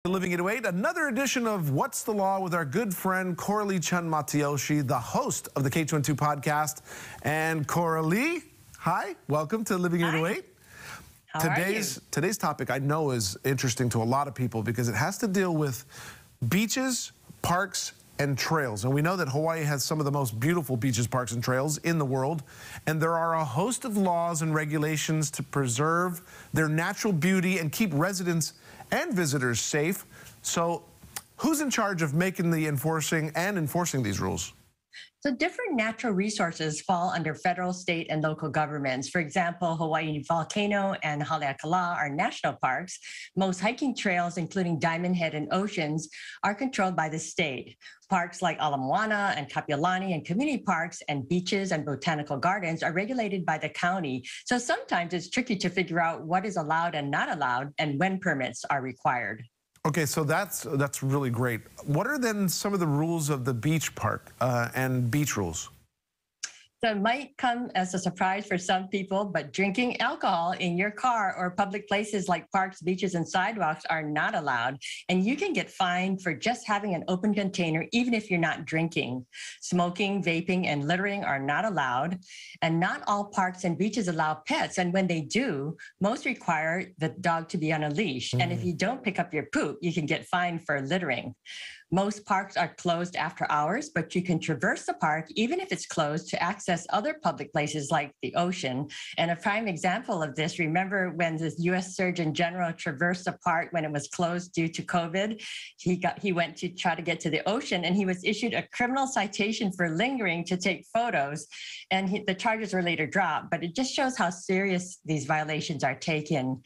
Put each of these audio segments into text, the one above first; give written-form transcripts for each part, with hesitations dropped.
Living 808, another edition of What's the Law with our good friend Coralie Chun Matayoshi, the host of the K212 podcast. And Coralie, hi, welcome to Living 808. How are you? Today's topic I know is interesting to a lot of people because it has to deal with beaches, parks, and trails. And we know that Hawaii has some of the most beautiful beaches, parks, and trails in the world. And there are a host of laws and regulations to preserve their natural beauty and keep residents and visitors safe. So who's in charge of making the enforcing these rules? So different natural resources fall under federal, state, and local governments. For example, Hawaii Volcano and Haleakala are national parks. Most hiking trails, including Diamond Head and Oceans, are controlled by the state. Parks like Ala Moana and Kapiolani and community parks and beaches and botanical gardens are regulated by the county. So sometimes it's tricky to figure out what is allowed and not allowed and when permits are required. Okay, so that's really great. What are then some of the rules of the beach park and beach rules? So it might come as a surprise for some people, but drinking alcohol in your car or public places like parks, beaches, and sidewalks are not allowed. And you can get fined for just having an open container, even if you're not drinking. Smoking, vaping, and littering are not allowed. And not all parks and beaches allow pets. And when they do, most require the dog to be on a leash. And if you don't pick up your poop, you can get fined for littering. Most parks are closed after hours, but you can traverse the park, even if it's closed, to access other public places like the ocean. And a prime example of this, remember when the U.S. Surgeon General traversed the park when it was closed due to COVID? He went to try to get to the ocean, and he was issued a criminal citation for lingering to take photos. And the charges were later dropped, but it just shows how serious these violations are taken.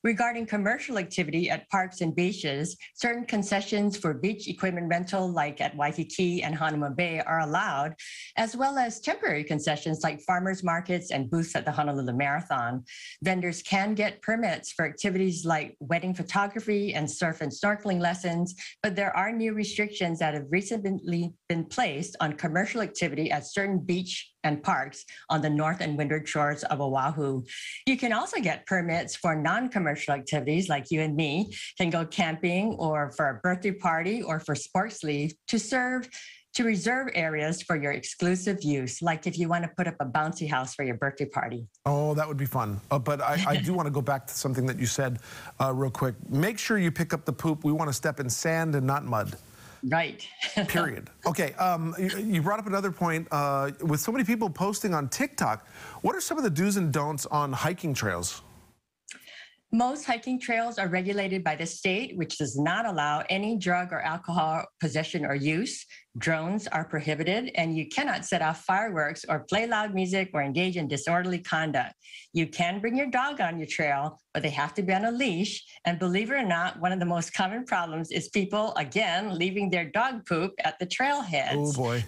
Regarding commercial activity at parks and beaches, certain concessions for beach equipment rental, like at Waikiki and Honolulu Bay, are allowed, as well as temporary concessions like farmers markets and booths at the Honolulu Marathon. Vendors can get permits for activities like wedding photography and surf and snorkeling lessons, but there are new restrictions that have recently been placed on commercial activity at certain beach and parks on the north and windward shores of Oahu. You can also get permits for non-commercial activities, like you and me can go camping or for a birthday party or for sports leave to reserve areas for your exclusive use, like if you want to put up a bouncy house for your birthday party. Oh, that would be fun. But I do want to go back to something that you said real quick. Make sure you pick up the poop. We want to step in sand and not mud. Right. Period. Okay, you brought up another point. With so many people posting on TikTok, what are some of the do's and don'ts on hiking trails? Most hiking trails are regulated by the state, which does not allow any drug or alcohol possession or use. Drones are prohibited, and you cannot set off fireworks or play loud music or engage in disorderly conduct. You can bring your dog on your trail, but they have to be on a leash. And believe it or not, one of the most common problems is people, again, leaving their dog poop at the trailheads. Oh, boy.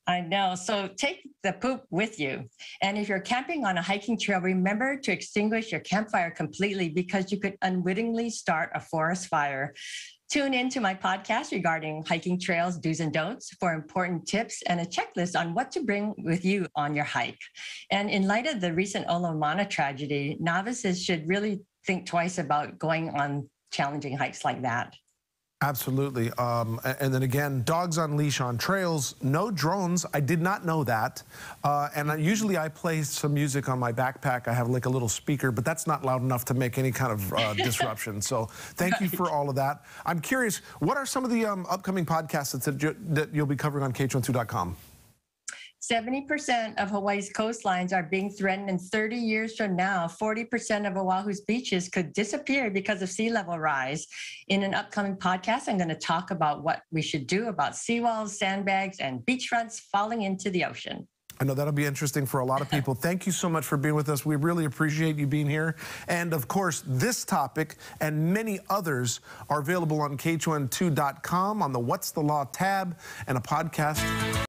I know. So take the poop with you. And if you're camping on a hiking trail, remember to extinguish your campfire completely because you could unwittingly start a forest fire. Tune into my podcast regarding hiking trails, do's and don'ts for important tips and a checklist on what to bring with you on your hike. And in light of the recent Ala Moana tragedy, novices should really think twice about going on challenging hikes like that. Absolutely. And then again, dogs on leash on trails, no drones. I did not know that. Usually I play some music on my backpack. I have like a little speaker, but that's not loud enough to make any kind of disruption. So thank you for all of that. I'm curious, what are some of the upcoming podcasts that you'll be covering on K212.com? 70% of Hawaii's coastlines are being threatened, and 30 years from now, 40% of Oahu's beaches could disappear because of sea level rise. In an upcoming podcast, I'm going to talk about what we should do about seawalls, sandbags, and beachfronts falling into the ocean. I know that'll be interesting for a lot of people. Thank you so much for being with us. We really appreciate you being here. And of course, this topic and many others are available on K212.com on the What's the Law tab and a podcast.